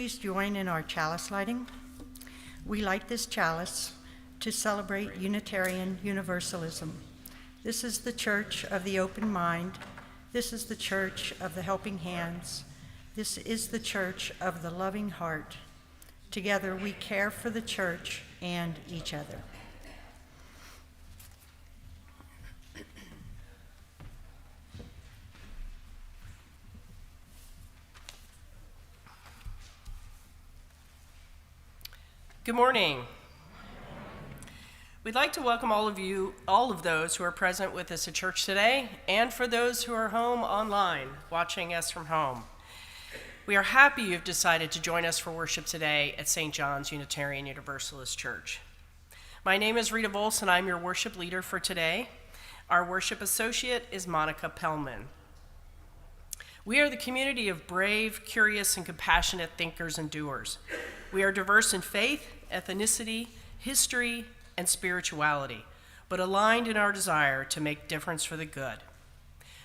please join in our chalice lighting? We light this chalice to celebrate Unitarian Universalism. This is the church of the open mind. This is the church of the helping hands. This is the church of the loving heart. Together we care for the church and each other. Good morning. We'd like to welcome all of those who are present with us at church today, and for those who are home online, watching us from home. We are happy you've decided to join us for worship today at St. John's Unitarian Universalist Church. My name is Rita Volz, and I'm your worship leader for today. Our worship associate is Monica Pellman. We are the community of brave, curious, and compassionate thinkers and doers. We are diverse in faith, ethnicity, history, and spirituality, but aligned in our desire to make difference for the good.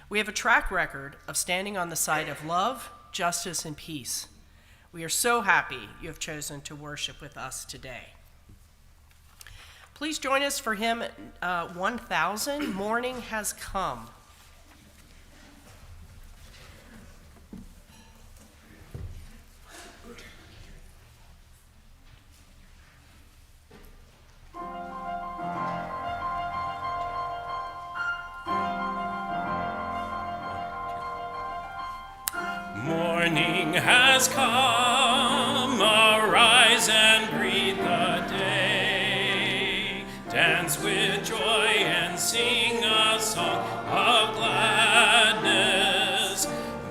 We have a track record of standing on the side of love, justice, and peace. We are so happy you have chosen to worship with us today. Please join us for hymn 1000, Morning Has Come. Morning has come, arise and greet the day. Dance with joy and sing a song of gladness.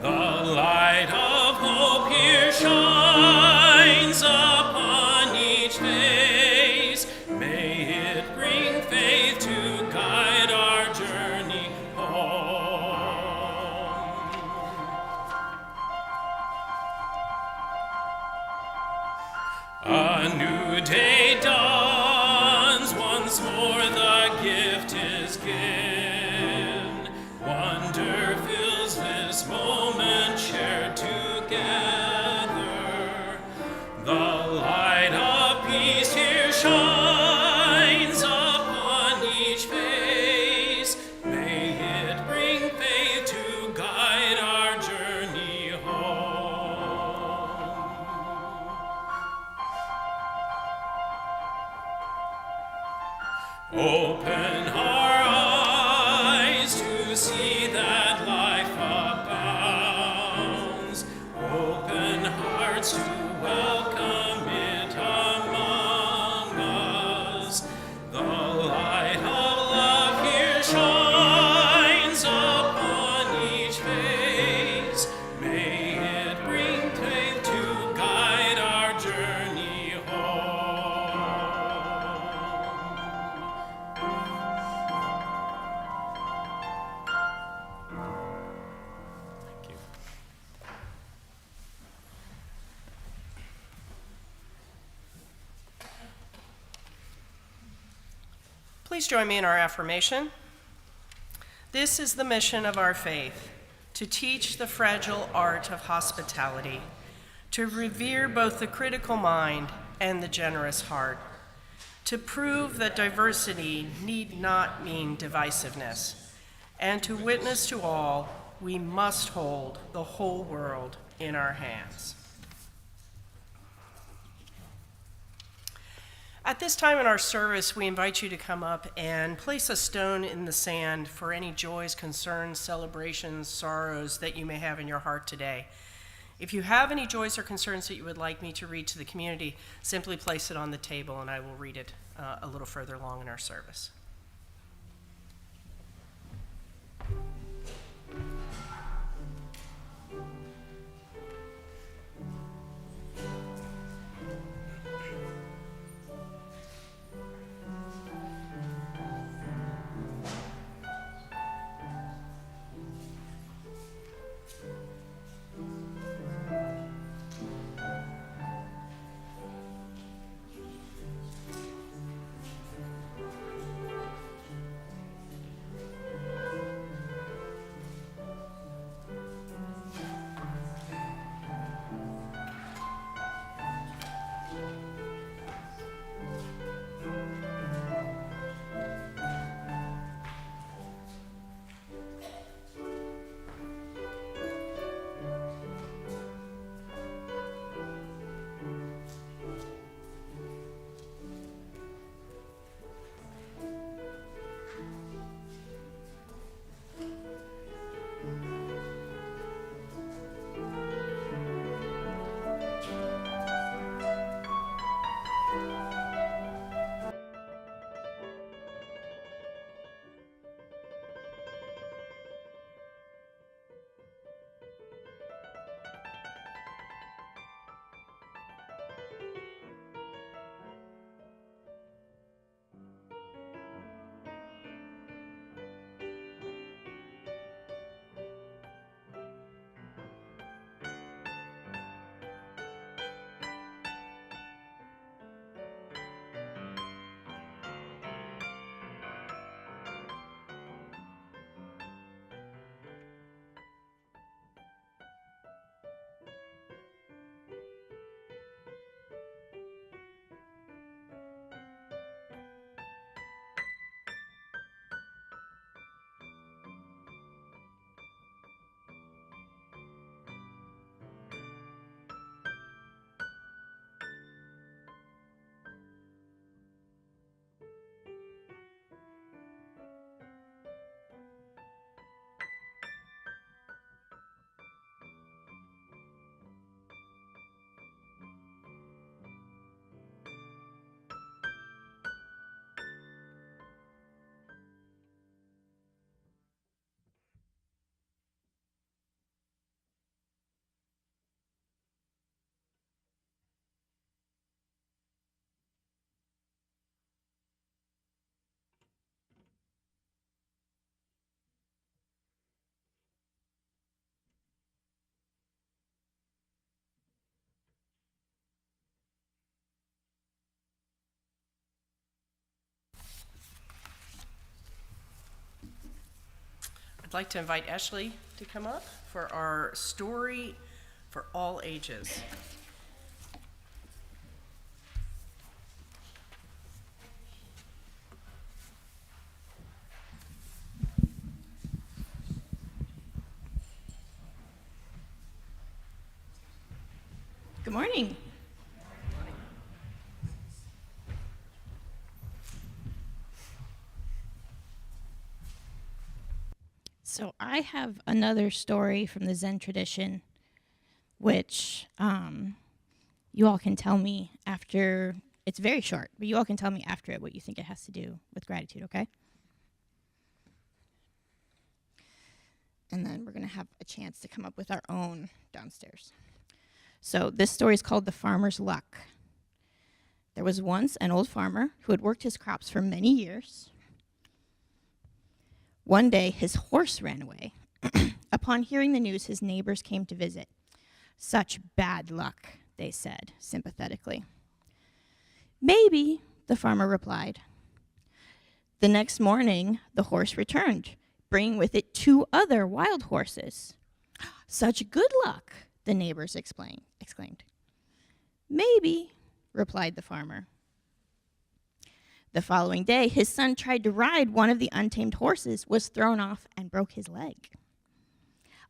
The light of hope here shines upon each face. May it bring faith to guide our journey home. A new day dawns, once more the gift is given. Wonder fills this moment shared together. The light of peace here shines upon each face. May it bring faith to guide our journey home. Open our eyes to see that life abounds. Open hearts to welcome it among us. The light of love here shines upon each face. May it bring faith to guide our journey home. Please join me in our affirmation. This is the mission of our faith, to teach the fragile art of hospitality, to revere both the critical mind and the generous heart, to prove that diversity need not mean divisiveness, and to witness to all we must hold the whole world in our hands. At this time in our service, we invite you to come up and place a stone in the sand for any joys, concerns, celebrations, sorrows that you may have in your heart today. If you have any joys or concerns that you would like me to read to the community, simply place it on the table and I will read it a little further along in our service. I'd like to invite Ashley to come up for our story for all ages. Good morning. So I have another story from the Zen tradition, which you all can tell me after. It's very short, but you all can tell me after it what you think it has to do with gratitude, okay? And then we're going to have a chance to come up with our own downstairs. So this story is called The Farmer's Luck. There was once an old farmer who had worked his crops for many years. One day, his horse ran away. Upon hearing the news, his neighbors came to visit. "Such bad luck," they said sympathetically. "Maybe," the farmer replied. The next morning, the horse returned, bringing with it 2 other wild horses. "Such good luck," the neighbors exclaimed. "Maybe," replied the farmer. The following day, his son tried to ride one of the untamed horses, was thrown off, and broke his leg.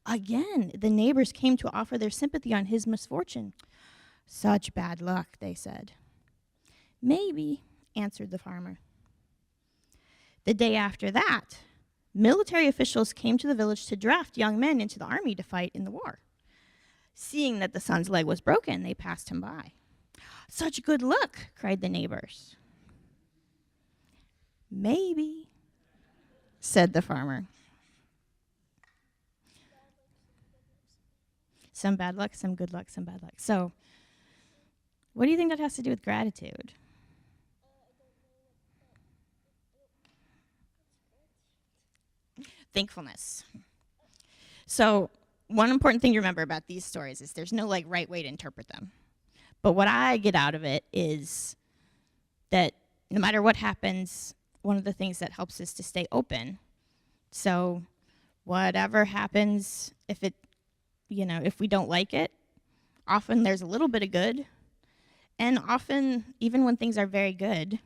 Again, the neighbors came to offer their sympathy on his misfortune. "Such bad luck," they said. "Maybe," answered the farmer. The day after that, military officials came to the village to draft young men into the army to fight in the war. Seeing that the son's leg was broken, they passed him by. "Such good luck," cried the neighbors. "Maybe," said the farmer. Some bad luck, some good luck, some bad luck. So, what do you think that has to do with gratitude? Thankfulness. So, one important thing to remember about these stories is there's no right way to interpret them. But what I get out of it is that no matter what happens, one of the things that helps is to stay open. So whatever happens, if we don't like it, often there's a little bit of good. And often, even when things are very good,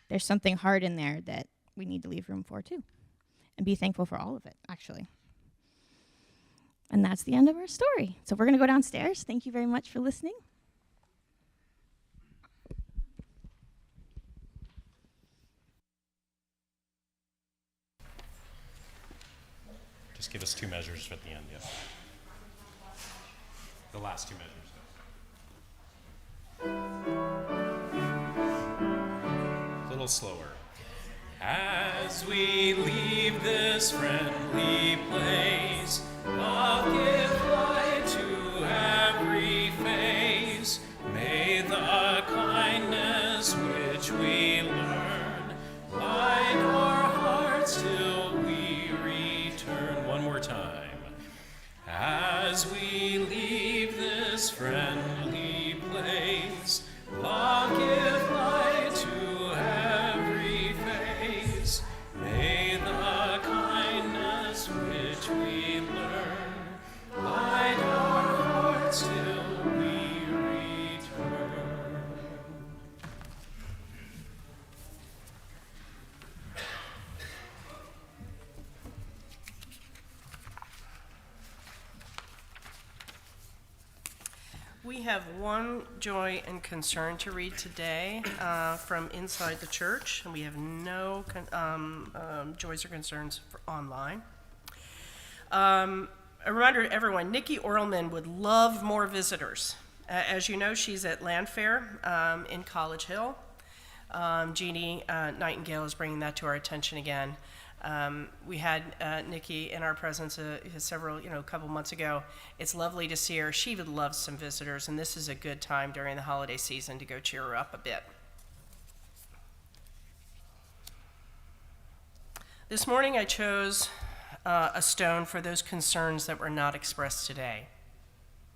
there's something hard in there that we need to leave room for too. And be thankful for all of it, actually. And that's the end of our story. So we're going to go downstairs. Thank you very much for listening. Just give us 2 measures at the end, yeah. The last 2 measures. A little slower. As we leave this friendly place, love give light to every face. May the kindness which we learn light our hearts till we return. One more time. As we leave this friendly place, love give light to every face. May the kindness which we learn light our hearts till we return. We have one joy and concern to read today from inside the church, and we have no joys or concerns for online. A reminder to everyone, Nikki Orlman would love more visitors. As you know, she's at Land Fair in College Hill. Jeannie Nightingale is bringing that to our attention again. We had Nikki in our presence a couple months ago. It's lovely to see her. She would love some visitors, and this is a good time during the holiday season to go cheer her up a bit. This morning I chose a stone for those concerns that were not expressed today.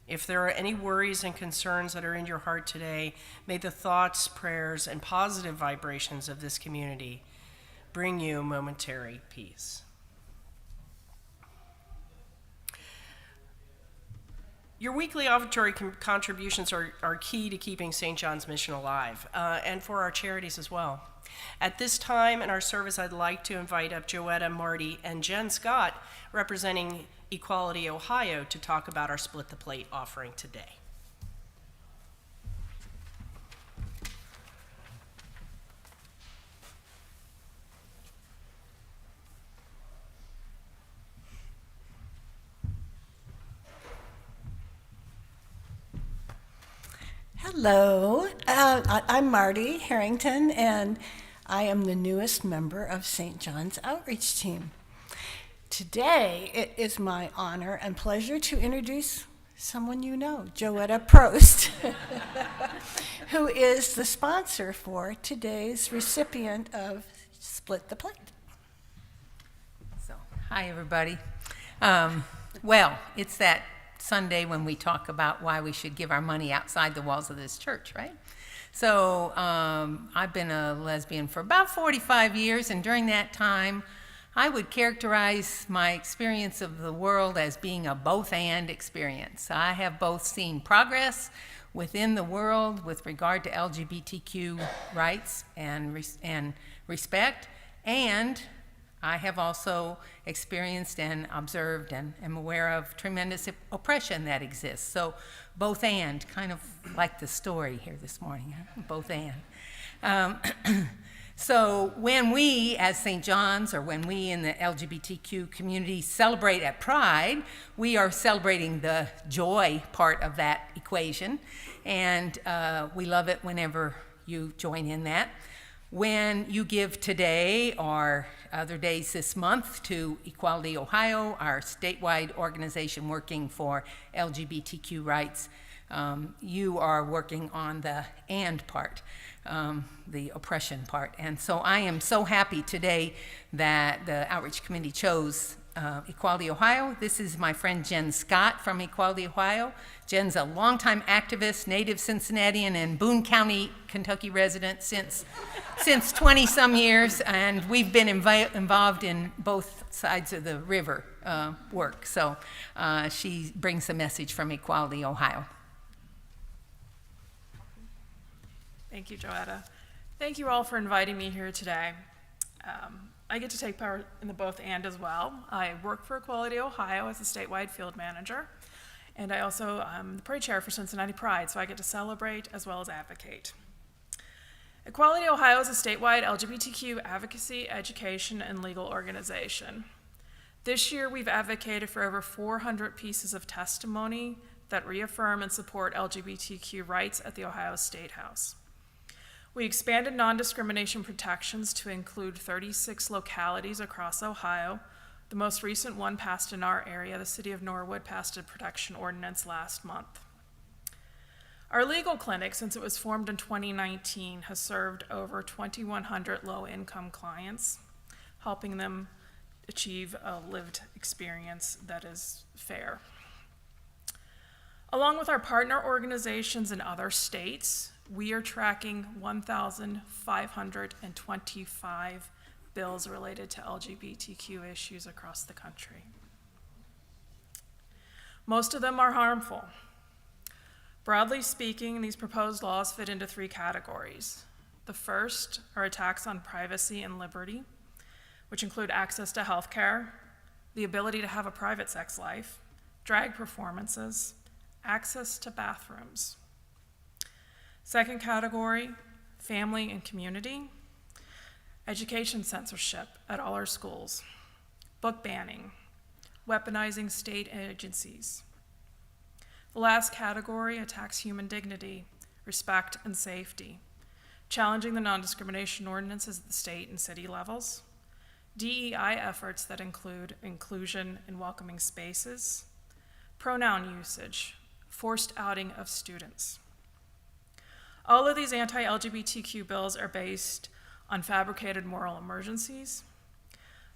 If there are any worries and concerns that are in your heart today, may the thoughts, prayers, and positive vibrations of this community bring you momentary peace. Your weekly offertory contributions are key to keeping St. John's mission alive, and for our charities as well. At this time in our service, I'd like to invite up Joetta, Marty, and Jen Scott, representing Equality Ohio, to talk about our Split the Plate offering today. Hello, I'm Marty Harrington, and I am the newest member of St. John's Outreach Team. Today, it is my honor and pleasure to introduce someone you know, Joetta Prost, who is the sponsor for today's recipient of Split the Plate. So, hi everybody. Well, it's that Sunday when we talk about why we should give our money outside the walls of this church, right? So I've been a lesbian for about 45 years, and during that time, I would characterize my experience of the world as being a both-and experience. I have both seen progress within the world with regard to LGBTQ rights and respect, and I have also experienced and observed and am aware of tremendous oppression that exists. So both and, kind of like the story here this morning, huh? Both and. So when we as St. John's, or when we in the LGBTQ community celebrate at Pride, we are celebrating the joy part of that equation, and we love it whenever you join in that. When you give today or other days this month to Equality Ohio, our statewide organization working for LGBTQ rights, you are working on the and part, the oppression part. And so I am so happy today that the Outreach Committee chose Equality Ohio. This is my friend Jen Scott from Equality Ohio. Jen's a longtime activist, native Cincinnatian, and Boone County, Kentucky resident since 20-some years, and we've been involved in both sides of the river work. So she brings a message from Equality Ohio. Thank you, Joetta. Thank you all for inviting me here today. I get to take part in the both and as well. I work for Equality Ohio as a statewide field manager, and I also am the parade chair for Cincinnati Pride, so I get to celebrate as well as advocate. Equality Ohio is a statewide LGBTQ advocacy, education, and legal organization. This year, we've advocated for over 400 pieces of testimony that reaffirm and support LGBTQ rights at the Ohio State House. We expanded non-discrimination protections to include 36 localities across Ohio. The most recent one passed in our area. The city of Norwood passed a protection ordinance last month. Our legal clinic, since it was formed in 2019, has served over 2,100 low-income clients, helping them achieve a lived experience that is fair. Along with our partner organizations in other states, we are tracking 1,525 bills related to LGBTQ issues across the country. Most of them are harmful. Broadly speaking, these proposed laws fit into 3 categories. The first are attacks on privacy and liberty, which include access to health care, the ability to have a private sex life, drag performances, access to bathrooms. Second category, family and community, education censorship at all our schools, book banning, weaponizing state agencies. The last category attacks human dignity, respect, and safety, challenging the non-discrimination ordinances at the state and city levels, DEI efforts that include inclusion in welcoming spaces, pronoun usage, forced outing of students. All of these anti-LGBTQ bills are based on fabricated moral emergencies.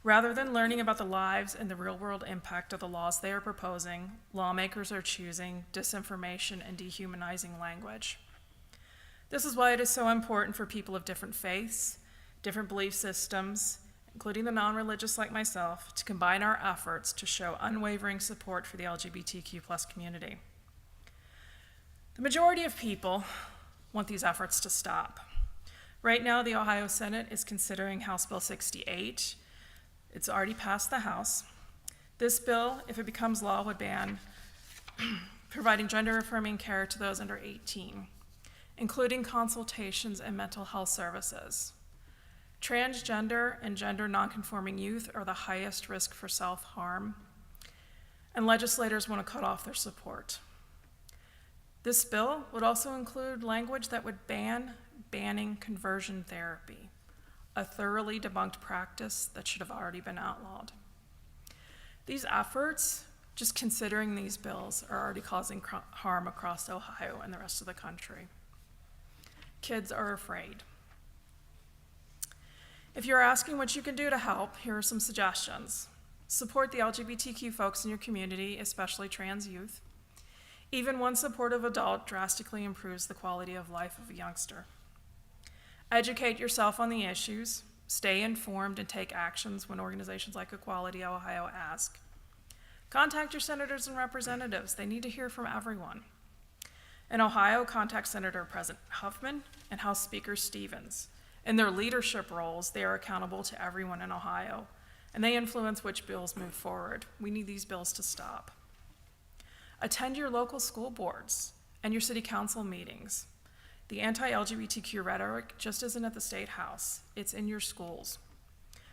Rather than learning about the lives and the real-world impact of the laws they are proposing, lawmakers are choosing disinformation and dehumanizing language. This is why it is so important for people of different faiths, different belief systems, including the non-religious like myself, to combine our efforts to show unwavering support for the LGBTQ+ community. The majority of people want these efforts to stop. Right now, the Ohio Senate is considering House Bill 68. It's already passed the House. This bill, if it becomes law, would ban providing gender-affirming care to those under 18, including consultations and mental health services. Transgender and gender nonconforming youth are the highest risk for self-harm, and legislators want to cut off their support. This bill would also include language that would banning conversion therapy, a thoroughly debunked practice that should have already been outlawed. These efforts, just considering these bills, are already causing harm across Ohio and the rest of the country. Kids are afraid. If you're asking what you can do to help, here are some suggestions. Support the LGBTQ folks in your community, especially trans youth. Even one supportive adult drastically improves the quality of life of a youngster. Educate yourself on the issues, stay informed, and take actions when organizations like Equality Ohio ask. Contact your senators and representatives. They need to hear from everyone. In Ohio, contact Senator President Huffman and House Speaker Stevens. In their leadership roles, they are accountable to everyone in Ohio, and they influence which bills move forward. We need these bills to stop. Attend your local school boards and your city council meetings. The anti-LGBTQ rhetoric just isn't at the State House, it's in your schools.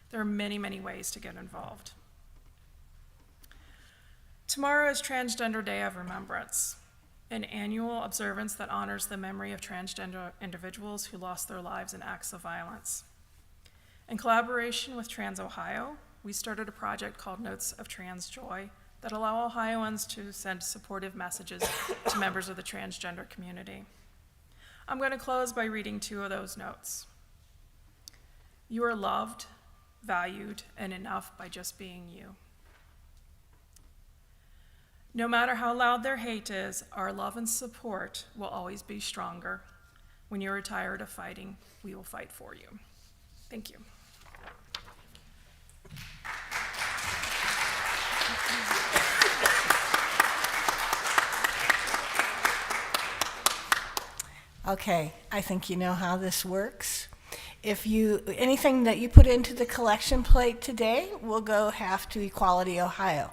There are many, many ways to get involved. Tomorrow is Transgender Day of Remembrance, an annual observance that honors the memory of transgender individuals who lost their lives in acts of violence. In collaboration with Trans Ohio, we started a project called Notes of Trans Joy that allow Ohioans to send supportive messages to members of the transgender community. I'm going to close by reading 2 of those notes. You are loved, valued, and enough by just being you. No matter how loud their hate is, our love and support will always be stronger. When you're tired of fighting, we will fight for you. Thank you. Okay, I think you know how this works. Anything that you put into the collection plate today will go half to Equality Ohio.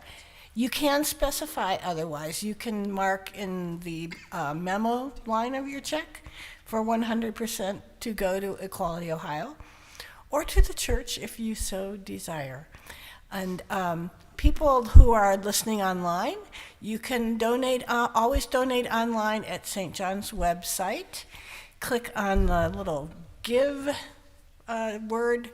You can specify otherwise. You can mark in the memo line of your check for 100% to go to Equality Ohio, or to the church if you so desire. And people who are listening online, you can donate, always donate online at St. John's website. Click on the little give word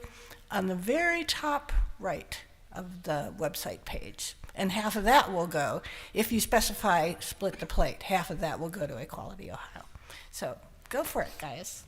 on the very top right of the website page. And half of that will go, if you specify split the plate, half of that will go to Equality Ohio. So go for it, guys.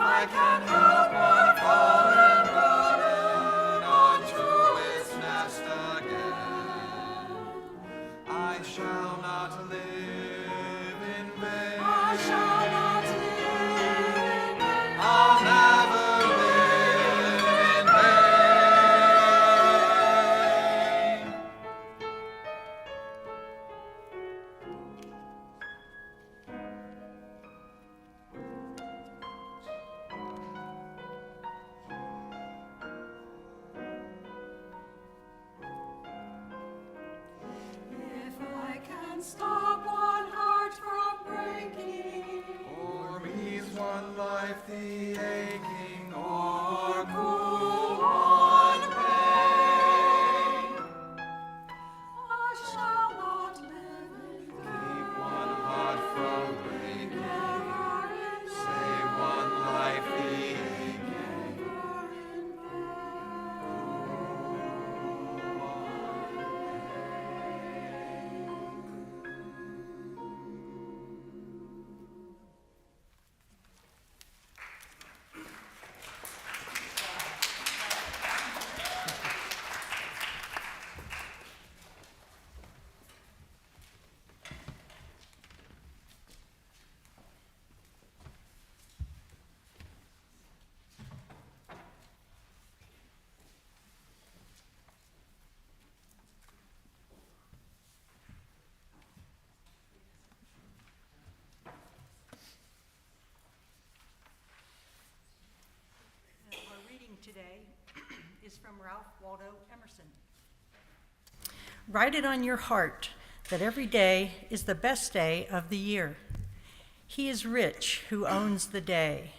I can help one fallen burden onto its nest again, I shall not live in vain. I shall not live in vain. I'll never live in vain. If I can stop one heart from breaking, or ease one life the aching, or cool one pain, I shall not live in vain. Keep one heart from breaking, save one life the aching, never in Our reading today is from Ralph Waldo Emerson. Write it on your heart that every day is the best day of the year. He is rich who owns the day,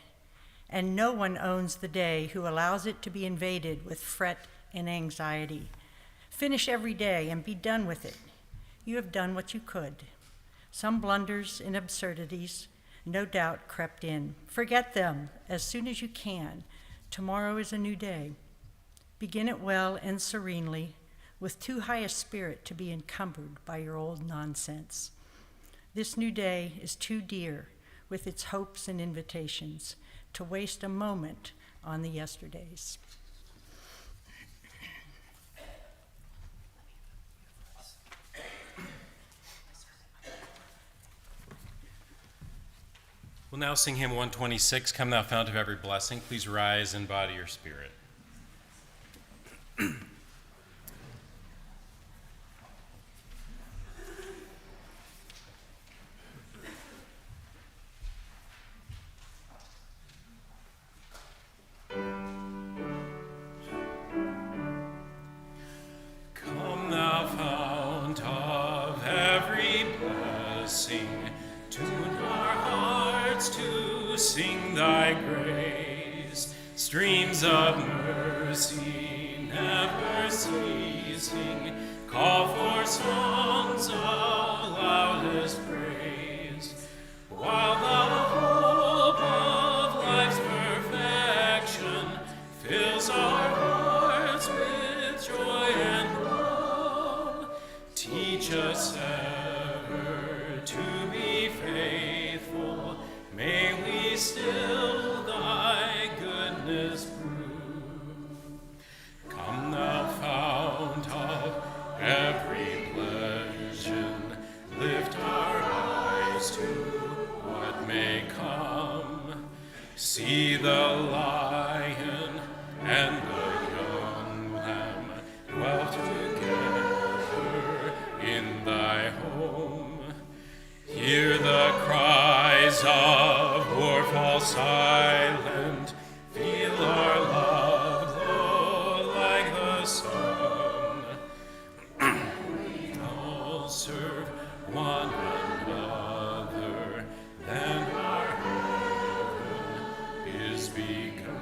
and no one owns the day who allows it to be invaded with fret and anxiety. Finish every day and be done with it. You have done what you could. Some blunders and absurdities no doubt crept in. Forget them as soon as you can. Tomorrow is a new day. Begin it well and serenely, with too high a spirit to be encumbered by your old nonsense. This new day is too dear, with its hopes and invitations, to waste a moment on the yesterdays. We'll now sing hymn 126, Come Thou Fount of Every Blessing. Please rise and bow to your spirit. Come thou fount of every blessing, tune our hearts to sing thy grace. Streams of mercy never ceasing, call for songs of loudest praise. While the hope of life's perfection fills our hearts with joy and love, teach us ever to be faithful. May we still thy goodness prove. Come thou fount of every pleasure, lift our eyes to what may come. See the lion and the young lamb dwell together in thy home. Hear the cries of poor fall silent, feel our love glow like the sun. We all serve one another, then our heaven is begun.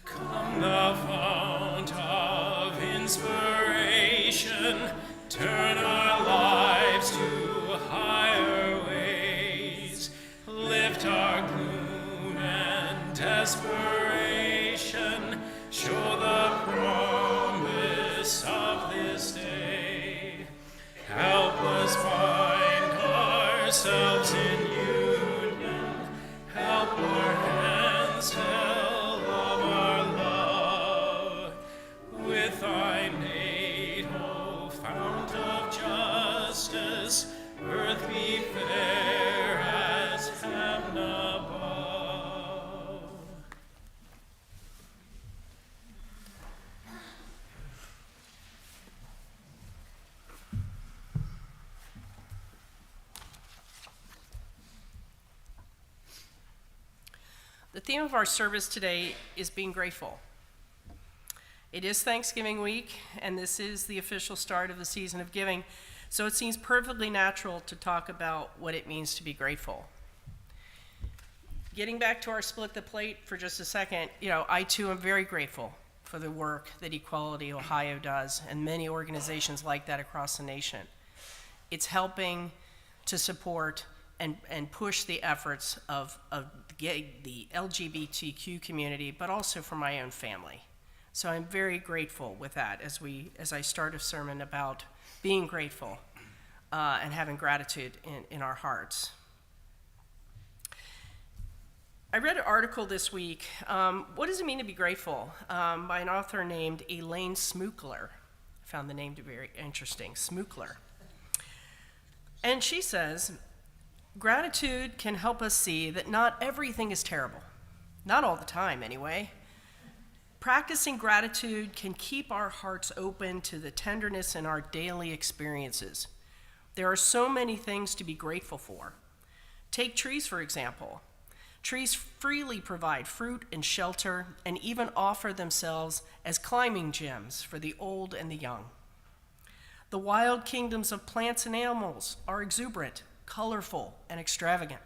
Come thou fount of inspiration, turn our lives to higher ways. Lift our gloom and desperation, show the promise of this day. Help us find ourselves in union, help theme of our service today is being grateful. It is Thanksgiving week, and this is the official start of the season of giving, so it seems perfectly natural to talk about what it means to be grateful. Getting back to our split the plate for just a second, I too am very grateful for the work that Equality Ohio does and many organizations like that across the nation. It's helping to support and push the efforts of the LGBTQ community, but also for my own family. So I'm very grateful with that as I start a sermon about being grateful and having gratitude in our hearts. I read an article this week, What Does It Mean to Be Grateful? By an author named Elaine Smukler. I found the name to be very interesting, Smukler. And she says, gratitude can help us see that not everything is terrible. Not all the time, anyway. Practicing gratitude can keep our hearts open to the tenderness in our daily experiences. There are so many things to be grateful for. Take trees, for example. Trees freely provide fruit and shelter and even offer themselves as climbing gyms for the old and the young. The wild kingdoms of plants and animals are exuberant, colorful, and extravagant.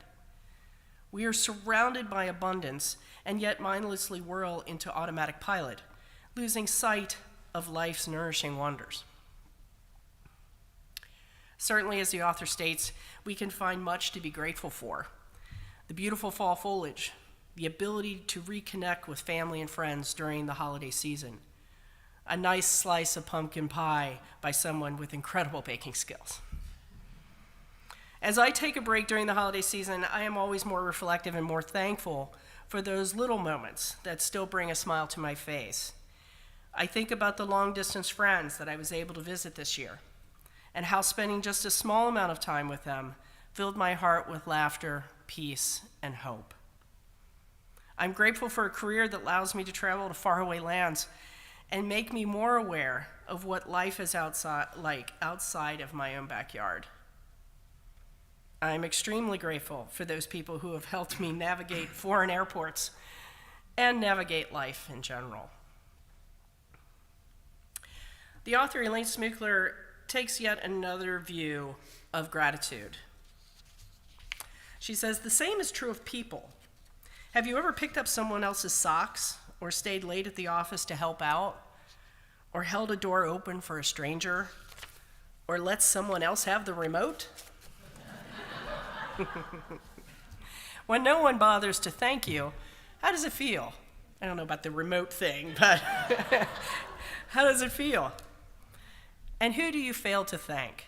We are surrounded by abundance and yet mindlessly whirl into automatic pilot, losing sight of life's nourishing wonders. Certainly, as the author states, we can find much to be grateful for. The beautiful fall foliage, the ability to reconnect with family and friends during the holiday season, a nice slice of pumpkin pie by someone with incredible baking skills. As I take a break during the holiday season, I am always more reflective and more thankful for those little moments that still bring a smile to my face. I think about the long-distance friends that I was able to visit this year, and how spending just a small amount of time with them filled my heart with laughter, peace, and hope. I'm grateful for a career that allows me to travel to faraway lands and make me more aware of what life is outside of my own backyard. I'm extremely grateful for those people who have helped me navigate foreign airports and navigate life in general. The author Elaine Smukler takes yet another view of gratitude. She says, the same is true of people. Have you ever picked up someone else's socks or stayed late at the office to help out or held a door open for a stranger or let someone else have the remote? When no one bothers to thank you, how does it feel? I don't know about the remote thing, but how does it feel? And who do you fail to thank?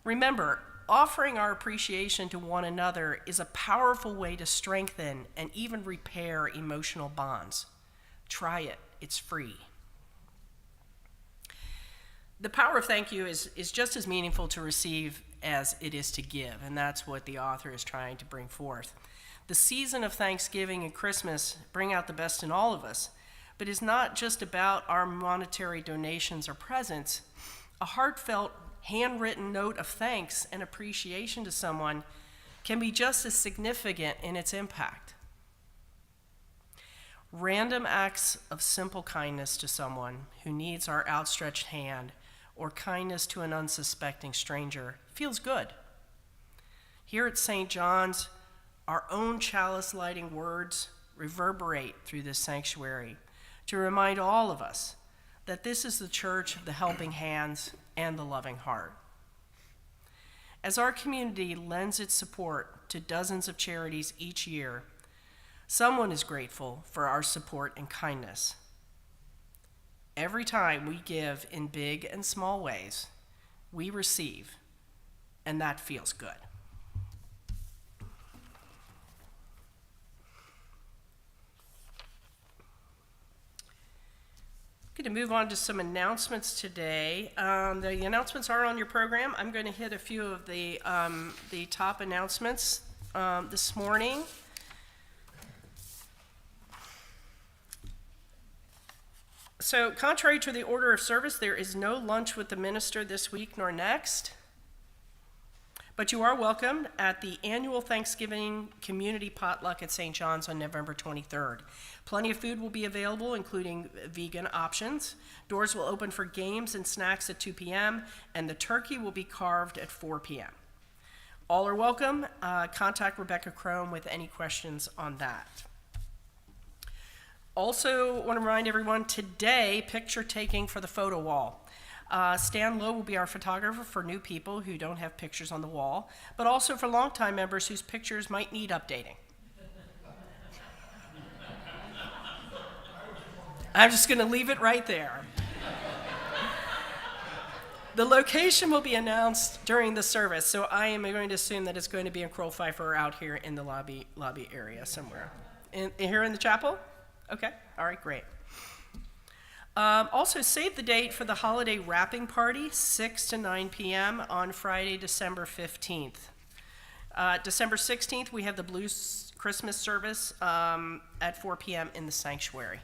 Remember, offering our appreciation to one another is a powerful way to strengthen and even repair emotional bonds. Try it, it's free. The power of thank you is just as meaningful to receive as it is to give, and that's what the author is trying to bring forth. The season of Thanksgiving and Christmas bring out the best in all of us, but it's not just about our monetary donations or presents. A heartfelt, handwritten note of thanks and appreciation to someone can be just as significant in its impact. Random acts of simple kindness to someone who needs our outstretched hand or kindness to an unsuspecting stranger feels good. Here at St. John's, our own chalice lighting words reverberate through this sanctuary to remind all of us that this is the church of the helping hands and the loving heart. As our community lends its support to dozens of charities each year, someone is grateful for our support and kindness. Every time we give in big and small ways, we receive, and that feels good. Going to move on to some announcements today. The announcements are on your program. I'm going to hit a few of the top announcements this morning. So, contrary to the order of service, there is no lunch with the minister this week nor next. But you are welcome at the annual Thanksgiving Community Potluck at St. John's on November 23rd. Plenty of food will be available, including vegan options. Doors will open for games and snacks at 2 p.m., and the turkey will be carved at 4 p.m. All are welcome. Contact Rebecca Crome with any questions on that. Also, want to remind everyone, today, picture taking for the photo wall. Stan Lowe will be our photographer for new people who don't have pictures on the wall, but also for longtime members whose pictures might need updating. I'm just going to leave it right there. The location will be announced during the service, so I am going to assume that it's going to be in Kroll Pfeiffer out here in the lobby area somewhere. Here in the chapel? Okay, all right, great. Also, save the date for the holiday wrapping party, 6 to 9 p.m. on Friday, December 15th. December 16th, we have the Blues Christmas service at 4 p.m. in the sanctuary.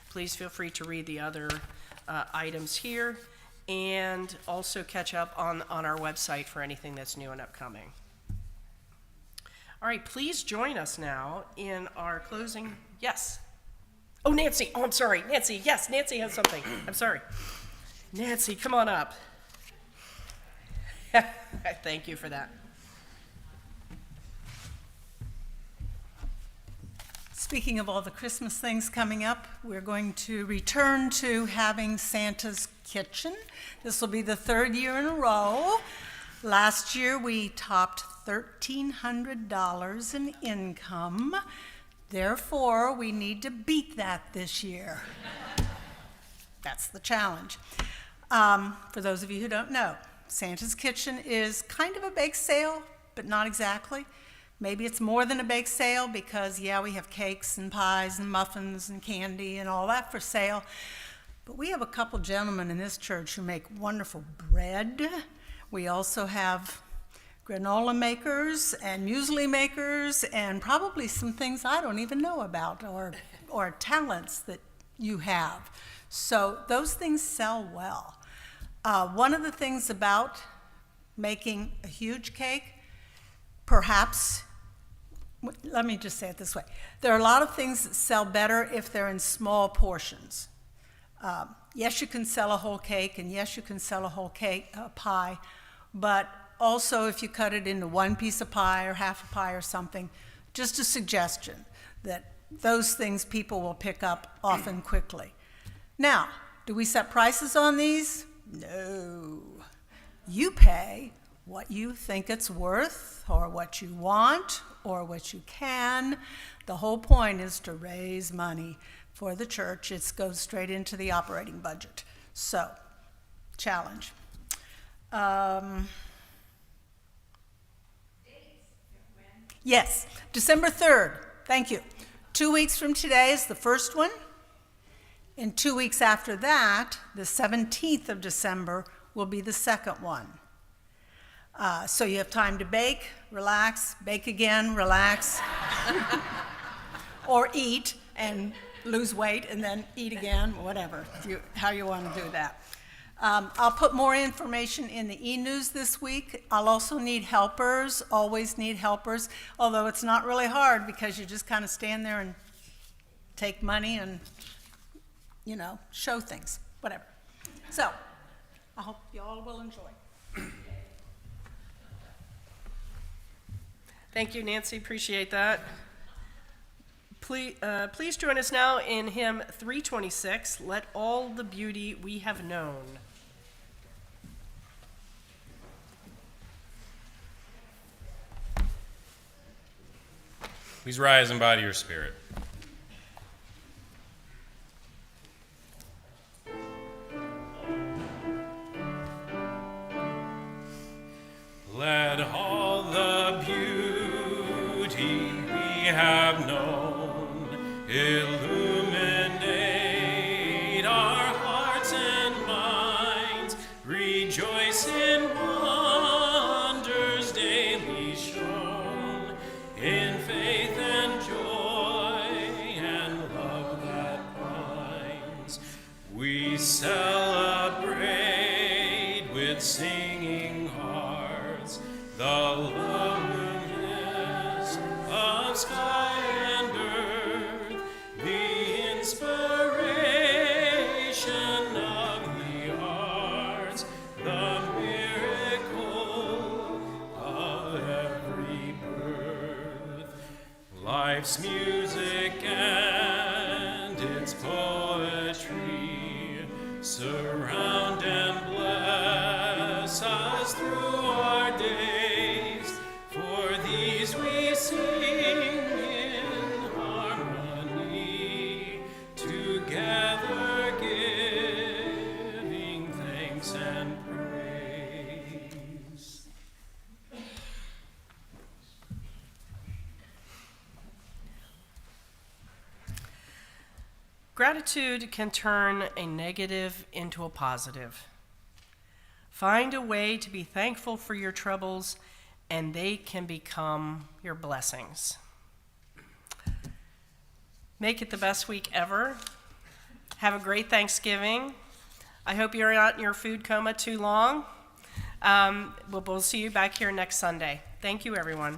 Please feel free to read the other items here and also catch up on our website for anything that's new and upcoming. All right, please join us now in our closing. Yes. Oh, Nancy. Oh, I'm sorry. Nancy. Yes, Nancy has something. I'm sorry. Nancy, come on up. Thank you for that. Speaking of all the Christmas things coming up, we're going to return to having Santa's Kitchen. This will be the third year in a row. Last year we topped $1,300 in income. Therefore, we need to beat that this year. That's the challenge. For those of you who don't know, Santa's Kitchen is kind of a bake sale, but not exactly. Maybe it's more than a bake sale because, yeah, we have cakes and pies and muffins and candy and all that for sale. But we have a couple gentlemen in this church who make wonderful bread. We also have granola makers and muesli makers and probably some things I don't even know about or talents that you have. So those things sell well. One of the things about making a huge cake, perhaps, let me just say it this way. There are a lot of things that sell better if they're in small portions. Yes, you can sell a whole cake, and yes, you can sell a whole pie, but also if you cut it into one piece of pie or half a pie or something, just a suggestion that those things people will pick up often quickly. Now, do we set prices on these? No. You pay what you think it's worth or what you want or what you can. The whole point is to raise money for the church. It goes straight into the operating budget. So, challenge. Yes, December 3rd. Thank you. 2 weeks from today is the first one. And 2 weeks after that, the 17th of December, will be the second one. So you have time to bake, relax, bake again, relax, or eat and lose weight and then eat again, whatever, how you want to do that. I'll put more information in the e-news this week. I'll also need helpers, always need helpers, although it's not really hard because you just kind of stand there and take money and, show things, whatever. So, I hope you all will enjoy. Thank you, Nancy. Appreciate that. Please join us now in hymn 326, Let All the Beauty We Have Known. Please rise and bow to your spirit. Let all the beauty we have known illuminate our hearts and minds, rejoice in wonders daily shown, in faith and joy and love that binds. We celebrate with singing hearts the life's music and its poetry surround and bless us through our days. For these we sing in harmony, together giving thanks and praise. Gratitude can turn a negative into a positive. Find a way to be thankful for your troubles, and they can become your blessings. Make it the best week ever. Have a great Thanksgiving. I hope you're not in your food coma too long. We'll see you back here next Sunday. Thank you, everyone.